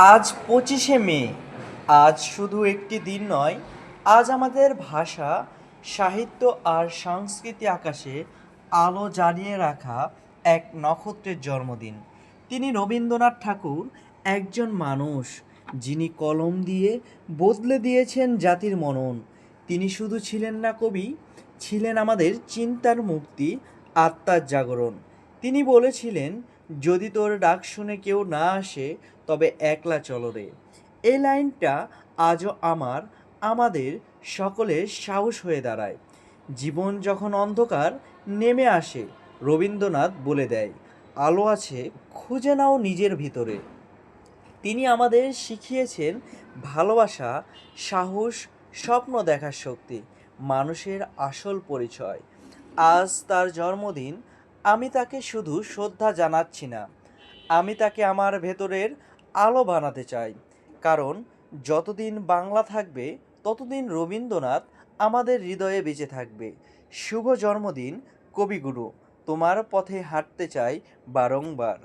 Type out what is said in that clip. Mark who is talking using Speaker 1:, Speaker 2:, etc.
Speaker 1: আজ 25শে মে। আজ শুধু একটি দিন নয়, আজ আমাদের ভাষা, সাহিত্য আর সংস্কৃতি আকাশে আলো জ্বালিয়ে রাখা এক নক্ষত্রের জন্মদিন। তিনি রবীন্দ্রনাথ ঠাকুর, একজন মানুষ যিনি কলম দিয়ে বদলে দিয়েছেন জাতির মনন। তিনি শুধু ছিলেন না কবি, ছিলেন আমাদের চিন্তার মুক্তি, আত্মার জাগরণ। তিনি বলেছিলেন, যদি তোর ডাক শুনে কেউ না আসে, তবে একলা চলো রে। এই লাইনটা আজও আমাদের সকলের সাহস হয়ে দাঁড়ায়। জীবন যখন অন্ধকার নেমে আসে, রবীন্দ্রনাথ বলে দেয়, আলো আছে, খুঁজে নাও নিজের ভিতরে। তিনি আমাদের শিখিয়েছেন ভালোবাসা, সাহস, স্বপ্ন দেখার শক্তি মানুষের আসল পরিচয়। আজ তার জন্মদিন। আমি তাকে শুধু শ্রদ্ধা জানাচ্ছি না, আমি তাকে আমার ভেতরের আলো বানাতে চাই। কারণ যতদিন বাংলা থাকবে, ততদিন রবীন্দ্রনাথ আমাদের হৃদয়ে বেঁচে থাকবে। শুভ জন্মদিন কবিগুরু, তোমার পথে হাঁটতে চাই বারংবার।